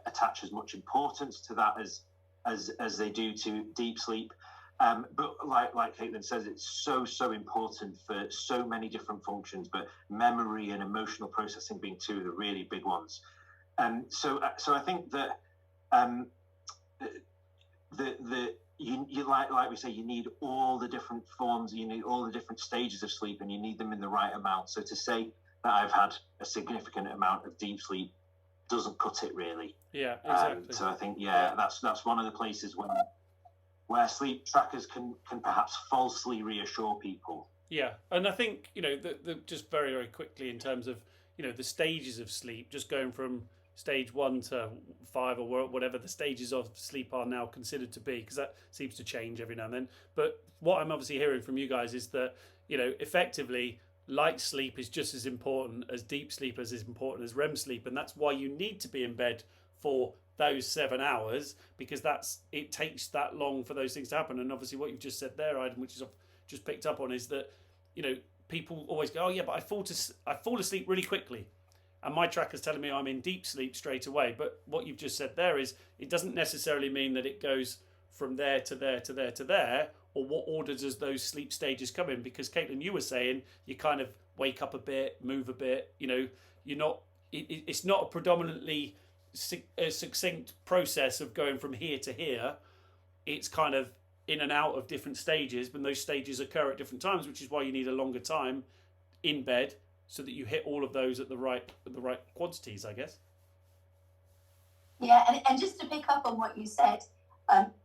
attach as much importance to that as they do to deep sleep. But like Caitlin says, it's so important for so many different functions, but memory and emotional processing being two of the really big ones. So I think that you like we say, you need all the different forms, you need all the different stages of sleep, and you need them in the right amount. So to say that I've had a significant amount of deep sleep doesn't cut it really. Yeah, exactly. So I think that's one of the places where sleep trackers can perhaps falsely reassure people. Yeah, and I think the just very, very quickly in terms of the stages of sleep, just going from stage 1 to 5 or whatever the stages of sleep are now considered to be, because that seems to change every now and then. But what I'm obviously hearing from you guys is that effectively light sleep is just as important as deep sleep, as important as REM sleep, and that's why you need to be in bed for those 7 hours, because it takes that long for those things to happen. And obviously what you've just said there, Eidn, which is I've just picked up on, is that people always go, oh yeah, but I fall asleep really quickly, and my tracker's telling me I'm in deep sleep straight away. But what you've just said there is it doesn't necessarily mean that it goes from there to there to there to there, or what order does those sleep stages come in? Because Caitlin, you were saying you kind of wake up a bit, move a bit. You're not. It's not a predominantly succinct process of going from here to here. It's kind of in and out of different stages, but those stages occur at different times, which is why you need a longer time in bed so that you hit all of those at the right quantities, I guess. Yeah, and just to pick up on what you said,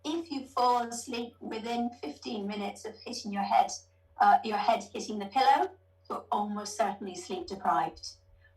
if you fall asleep within 15 minutes of hitting your head hitting the pillow, you're almost certainly sleep deprived.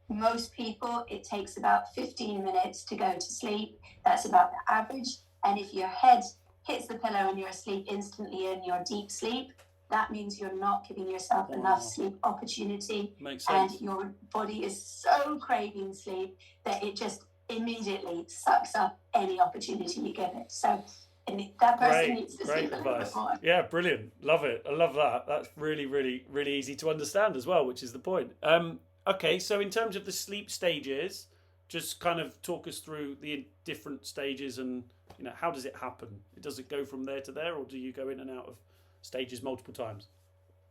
Most people, it takes about 15 minutes to go to sleep. That's about the average. And if your head hits the pillow and you're asleep instantly in your deep sleep, that means you're not giving yourself enough sleep opportunity. Makes sense. And your body is so craving sleep that it just immediately sucks up any opportunity you give it. So that person needs to sleep a little bit more. Yeah, brilliant. Love it. I love that. That's really, really, really easy to understand as well, which is the point. Okay, so in terms of the sleep stages, just kind of talk us through the different stages and, you know, how does it happen? Does it go from there to there, or do you go in and out of stages multiple times?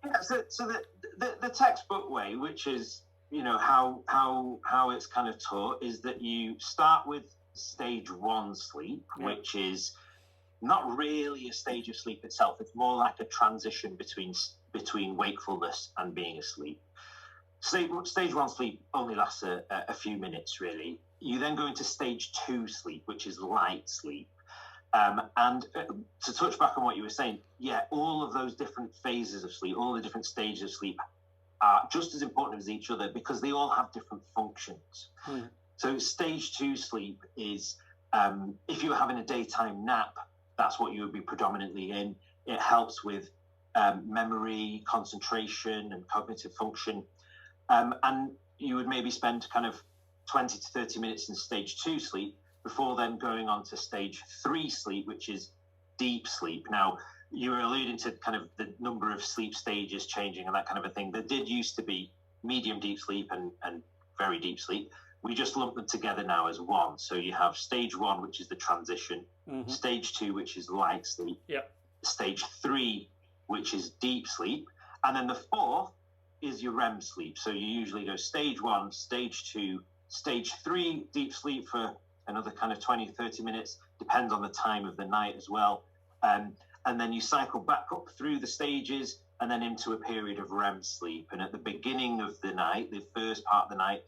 Yeah, so the textbook way, which is, you know, how it's kind of taught, is that you start with stage 1 sleep, which is not really a stage of sleep itself. It's more like a transition between wakefulness and being asleep. Stage 1 sleep only lasts a few minutes, really. You then go into stage 2 sleep, which is light sleep. And to touch back on what you were saying, yeah, all of those different phases of sleep, all the different stages of sleep are just as important as each other because they all have different functions. So stage 2 sleep is, if you were having a daytime nap, that's what you would be predominantly in. It helps with memory, concentration, and cognitive function. And you would maybe spend kind of 20 to 30 minutes in stage 2 sleep before then going on to stage 3 sleep, which is deep sleep. Now, you were alluding to kind of the number of sleep stages changing and that kind of a thing. There did used to be medium deep sleep and very deep sleep. We just lump them together now as one. So you have stage 1, which is the transition, stage 2, which is light sleep, stage 3, which is deep sleep, and then the 4th is your REM sleep. So you usually go stage 1, stage 2, stage 3, deep sleep for another kind of 20, 30 minutes, depends on the time of the night as well. And then you cycle back up through the stages and then into a period of REM sleep. And at the beginning of the night, the first part of the night,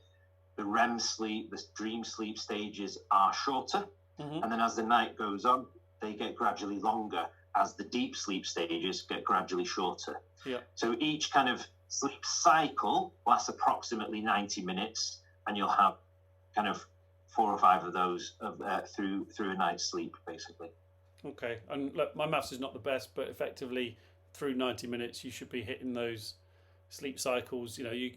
the REM sleep, the dream sleep stages are shorter. And then as the night goes on, they get gradually longer as the deep sleep stages get gradually shorter. So each kind of sleep cycle lasts approximately 90 minutes, and you'll have kind of 4 or 5 of those through a night's sleep, basically. Okay, and look, my maths is not the best, but effectively through 90 minutes, you should be hitting those sleep cycles. You know, you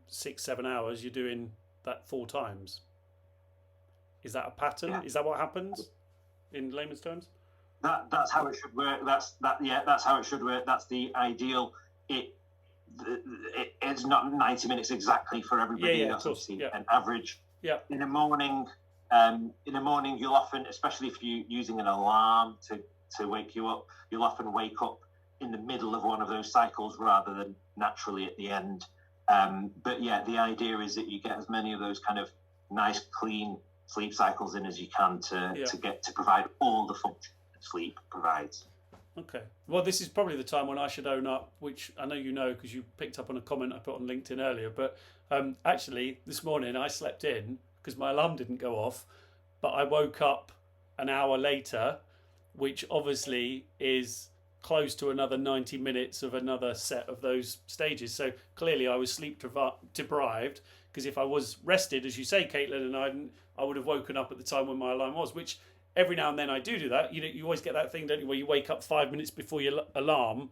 6-7 hours, you're doing that 4 times. Is that a pattern? Is that what happens in layman's terms? That's how it should work. That's how it should work. That's the ideal. It's not 90 minutes exactly for everybody. That's obviously an average. In the morning, you'll often, especially if you're using an alarm to wake you up, you'll often wake up in the middle of one of those cycles rather than naturally at the end. But yeah, the idea is that you get as many of those kind of nice, clean sleep cycles in as you can to provide all the function that sleep provides. Okay. Well, this is probably the time when I should own up, which I know you know because you picked up on a comment I put on LinkedIn earlier. But actually, this morning I slept in because my alarm didn't go off, but I woke up an hour later, which obviously is close to another 90 minutes of another set of those stages. So clearly I was sleep deprived, because if I was rested, as you say, Caitlin, and I would have woken up at the time when my alarm was, which every now and then I do that. You know, you always get that thing, don't you, where you wake up 5 minutes before your alarm,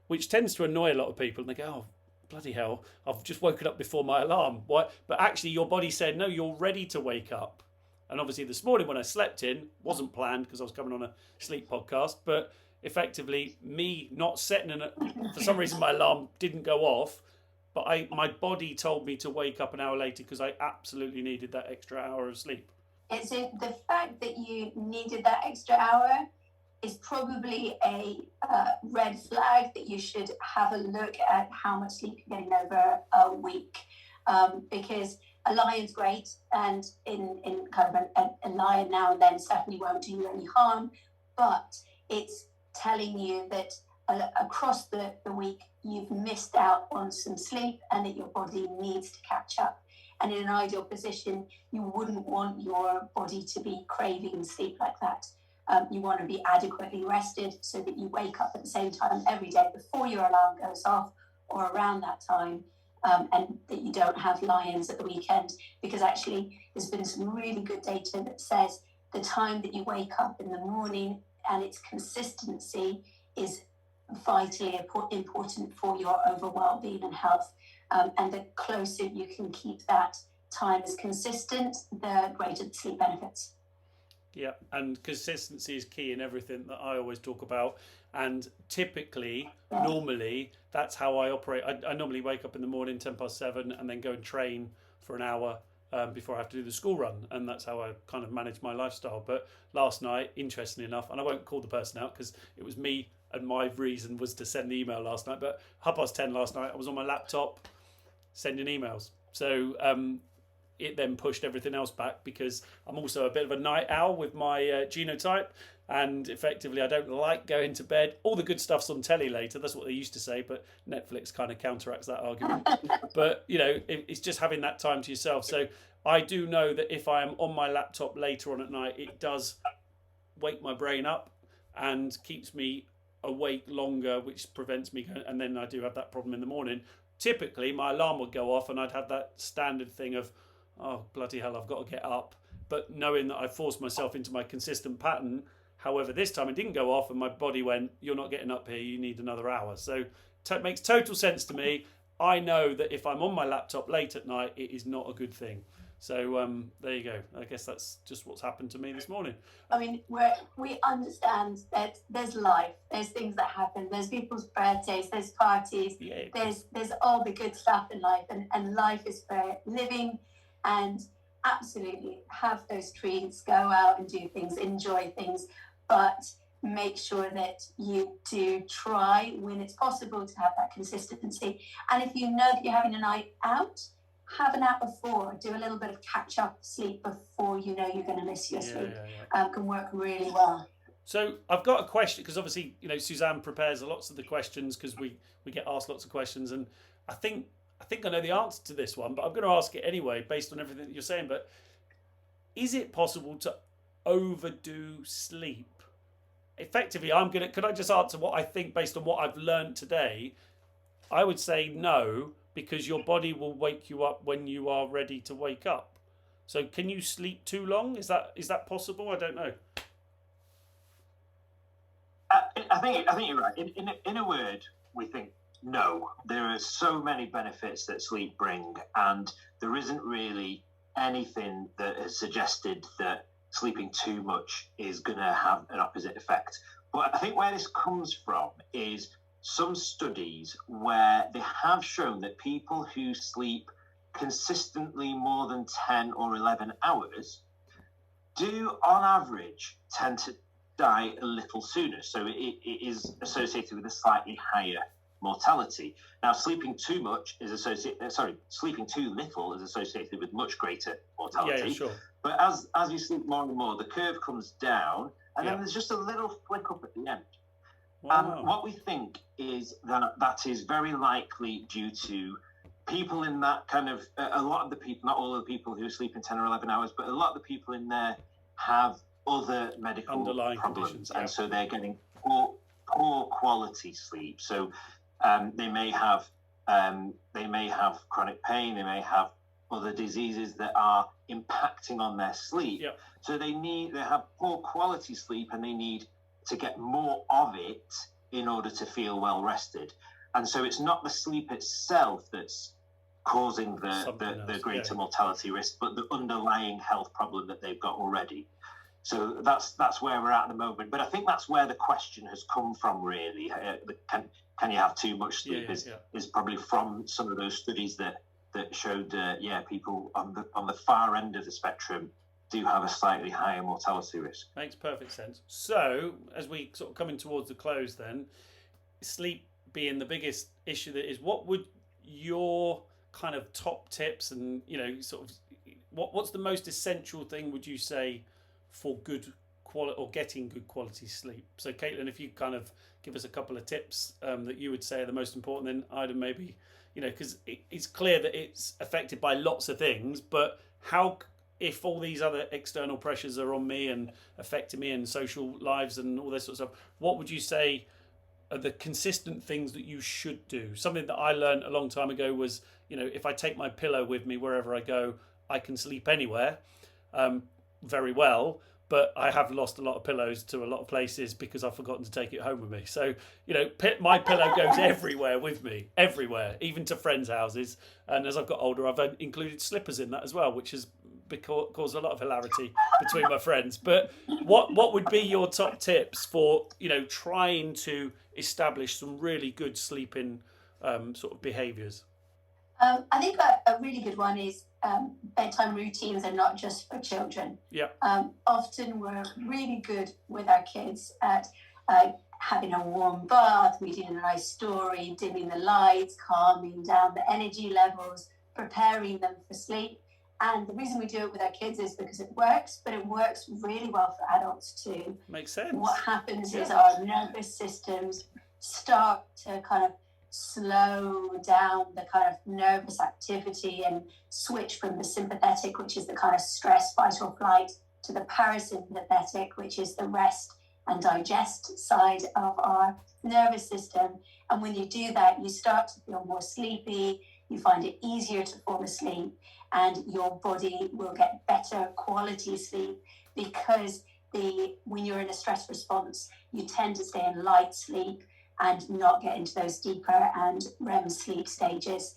which tends to annoy a lot of people, and they go, oh, bloody hell, I've just woken up before my alarm. What? But actually your body said, no, you're ready to wake up. And obviously this morning when I slept in, wasn't planned because I was coming on a sleep podcast, but effectively me not setting for some reason my alarm didn't go off, but my body told me to wake up an hour later because I absolutely needed that extra hour of sleep. It's the fact that you needed that extra hour is probably a red flag that you should have a look at how much sleep you're getting over a week, because a lion's great, and in kind of a lion now and then certainly won't do you any harm, but it's telling you that across the week you've missed out on some sleep and that your body needs to catch up. And in an ideal position, you wouldn't want your body to be craving sleep like that. You want to be adequately rested so that you wake up at the same time every day before your alarm goes off or around that time, and that you don't have lions at the weekend. Because actually, there's been some really good data that says the time that you wake up in the morning and its consistency is vitally important for your overall well-being and health. And the closer you can keep that time as consistent, the greater the sleep benefits. Yeah, and consistency is key in everything that I always talk about. And typically, normally, that's how I operate. I normally wake up in the morning, 7:10, and then go and train for an hour before I have to do the school run. And that's how I kind of manage my lifestyle. But last night, interestingly enough, and I won't call the person out because it was me and my reason was to send the email last night. But 10:30 last night, I was on my laptop sending emails. So it then pushed everything else back because I'm also a bit of a night owl with my genotype, and effectively I don't like going to bed. All the good stuff's on telly later, that's what they used to say, but Netflix kind of counteracts that argument. But it's just having that time to yourself. So I do know that if I am on my laptop later on at night, it does wake my brain up and keeps me awake longer, which prevents me going, and then I do have that problem in the morning. Typically my alarm would go off and I'd have that standard thing of, oh bloody hell, I've got to get up. But knowing that I forced myself into my consistent pattern, however, this time it didn't go off and my body went, you're not getting up here, you need another hour. So it makes total sense to me. I know that if I'm on my laptop late at night, it is not a good thing. So there you go. I guess that's just what's happened to me this morning. I mean, we understand that there's life, there's things that happen, there's people's birthdays, there's parties, there's all the good stuff in life, and life is for living. And absolutely have those treats, go out and do things, enjoy things, but make sure that you do try when it's possible to have that consistency. And if you know that you're having a night out, have an out before, do a little bit of catch up sleep before you know you're going to miss your sleep. Can work really well. So I've got a question, because obviously Suzanne prepares lots of the questions because we get asked lots of questions, and I think I know the answer to this one, but I'm going to ask it anyway based on everything that you're saying. But is it possible to overdo sleep? Effectively, could I just answer what I think based on what I've learned today? I would say no, because your body will wake you up when you are ready to wake up. So can you sleep too long? Is that possible? I don't know. I think you're right. In a word, we think no. There are so many benefits that sleep bring, and there isn't really anything that has suggested that sleeping too much is going to have an opposite effect. But I think where this comes from is some studies where they have shown that people who sleep consistently more than 10 or 11 hours do, on average, tend to die a little sooner. So it is associated with a slightly higher mortality. Now, sleeping too little is associated with much greater mortality. Yeah, sure. But as you sleep more and more, the curve comes down, and then there's just a little flick up at the end. Wow. And what we think is that is very likely due to people in that kind of, a lot of the people, not all of the people who sleep in 10 or 11 hours, but a lot of the people in there have other medical underlying problems. Conditions, and so they're getting poor quality sleep. So they may have chronic pain, they may have other diseases that are impacting on their sleep. Yep. So they have poor quality sleep, and they need to get more of it in order to feel well rested. And so it's not the sleep itself that's causing the greater mortality risk, but the underlying health problem that they've got already. So that's where we're at the moment. But I think that's where the question has come from, really. Can you have too much sleep? Is probably from some of those studies that showed people on the far end of the spectrum do have a slightly higher mortality risk. Makes perfect sense. So as we sort of coming towards the close, then, sleep being the biggest issue that is, what would your kind of top tips and sort of what's the most essential thing would you say for good quality or getting good quality sleep? So Caitlin, if you kind of give us a couple of tips that you would say are the most important, then Eidn maybe, because it's clear that it's affected by lots of things, but how, if all these other external pressures are on me and affecting me and social lives and all this sort of stuff, what would you say are the consistent things that you should do? Something that I learned a long time ago was, if I take my pillow with me wherever I go, I can sleep anywhere very well. but I have lost a lot of pillows to a lot of places because I've forgotten to take it home with me. So, my pillow goes everywhere with me, everywhere, even to friends' houses. And as I've got older, I've included slippers in that as well, which has caused a lot of hilarity between my friends. But what would be your top tips for, trying to establish some really good sleeping sort of behaviours? I think a really good one is bedtime routines are not just for children. Yeah. Often we're really good with our kids at having a warm bath, reading a nice story, dimming the lights, calming down the energy levels, preparing them for sleep. And the reason we do it with our kids is because it works, but it works really well for adults too. Makes sense. What happens is our nervous systems start to kind of slow down the kind of nervous activity and switch from the sympathetic, which is the kind of stress, fight or flight, to the parasympathetic, which is the rest and digest side of our nervous system. And when you do that, you start to feel more sleepy, you find it easier to fall asleep, and your body will get better quality sleep because when you're in a stress response, you tend to stay in light sleep and not get into those deeper and REM sleep stages.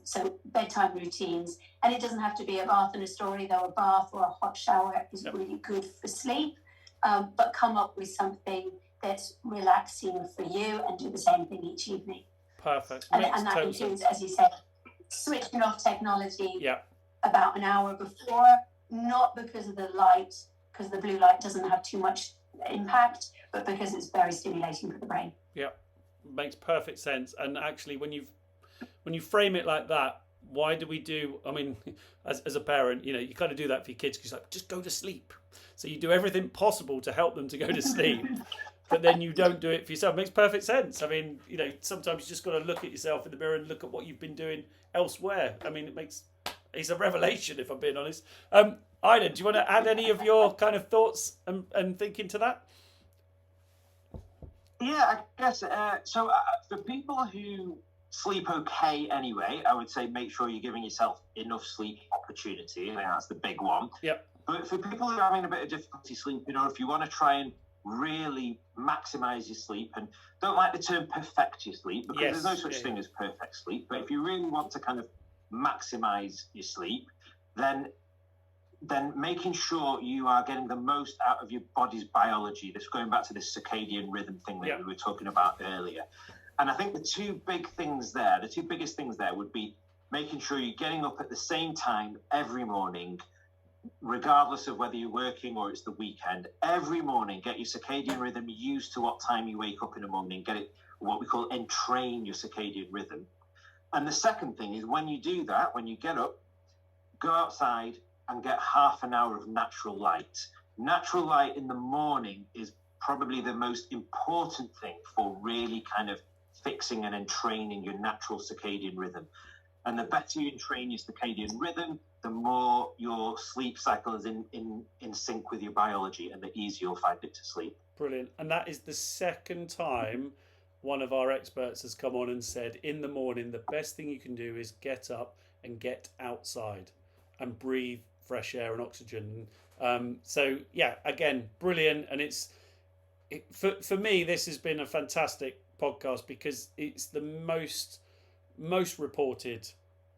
So bedtime routines, and it doesn't have to be a bath and a story, though a bath or a hot shower is really good for sleep, but come up with something that's relaxing for you and do the same thing each evening. Perfect. And that includes, as you said, switching off technology about an hour before, not because of the light, because the blue light doesn't have too much impact, but because it's very stimulating for the brain. Yeah, makes perfect sense. And actually, when you frame it like that, why do we do? I mean, as a parent, you kind of do that for your kids because you're like, just go to sleep. So you do everything possible to help them to go to sleep, but then you don't do it for yourself. It makes perfect sense. I mean, sometimes you just got to look at yourself in the mirror and look at what you've been doing elsewhere. I mean, it's a revelation, if I'm being honest. Eidn, do you want to add any of your kind of thoughts and thinking to that? Yeah, I guess so. For people who sleep okay anyway, I would say make sure you're giving yourself enough sleep opportunity. I think that's the big one. Yep. But for people who are having a bit of difficulty sleeping, or if you want to try and really maximize your sleep, and don't like the term perfect your sleep, because there's no such thing as perfect sleep, but if you really want to kind of maximize your sleep, then making sure you are getting the most out of your body's biology. This going back to this circadian rhythm thing that we were talking about earlier. And I think the two biggest things there would be making sure you're getting up at the same time every morning, regardless of whether you're working or it's the weekend. Every morning, get your circadian rhythm used to what time you wake up in the morning. Get it, what we call entrain your circadian rhythm. And the second thing is when you do that, when you get up, go outside and get half an hour of natural light. Natural light in the morning is probably the most important thing for really kind of fixing and entraining your natural circadian rhythm. And the better you entrain your circadian rhythm, the more your sleep cycle is in sync with your biology, and the easier you'll find it to sleep. Brilliant. And that is the second time one of our experts has come on and said, in the morning, the best thing you can do is get up and get outside and breathe fresh air and oxygen. So yeah, again, brilliant. And for me, this has been a fantastic podcast because it's the most reported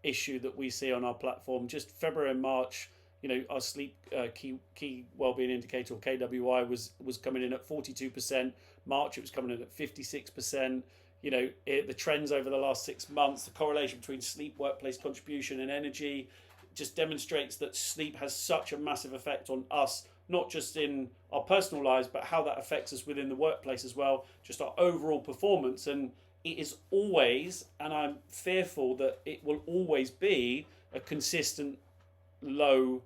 issue that we see on our platform. Just February and March, our sleep key wellbeing indicator, or KWI, was coming in at 42%. March, it was coming in at 56%. The trends over the last 6 months, the correlation between sleep, workplace contribution, and energy just demonstrates that sleep has such a massive effect on us, not just in our personal lives, but how that affects us within the workplace as well, just our overall performance. And it is always, and I'm fearful that it will always be, a consistent low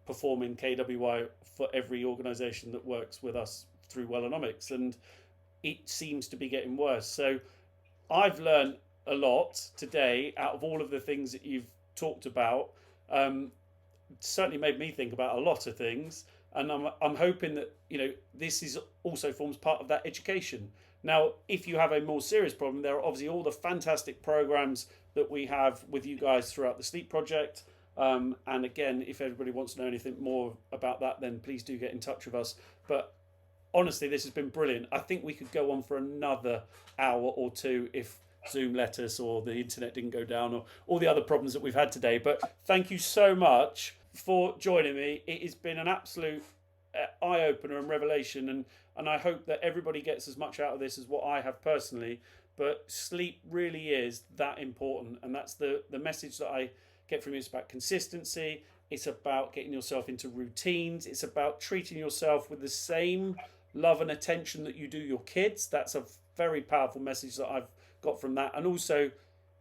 performing KWI for every organisation that works with us through Wellonomics, and it seems to be getting worse. So I've learned a lot today out of all of the things that you've talked about. Certainly made me think about a lot of things, and I'm hoping that this is also forms part of that education. Now, if you have a more serious problem, there are obviously all the fantastic programs that we have with you guys throughout the Sleep Project. And again, if everybody wants to know anything more about that, then please do get in touch with us. But honestly, this has been brilliant. I think we could go on for another hour or two if Zoom let us, or the internet didn't go down, or all the other problems that we've had today. But thank you so much for joining me. It has been an absolute eye-opener and revelation, and I hope that everybody gets as much out of this as what I have personally. But sleep really is that important, and that's the message that I get from you. It's about consistency. It's about getting yourself into routines. It's about treating yourself with the same love and attention that you do your kids. That's a very powerful message that I've got from that. And also,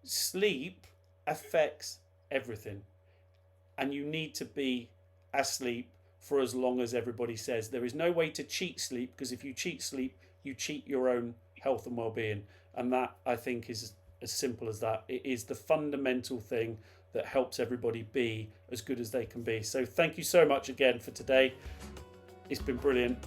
sleep affects everything, and you need to be asleep for as long as everybody says. There is no way to cheat sleep, because if you cheat sleep, you cheat your own health and well-being. And that, I think, is as simple as that. It is the fundamental thing that helps everybody be as good as they can be. So thank you so much again for today. It's been brilliant.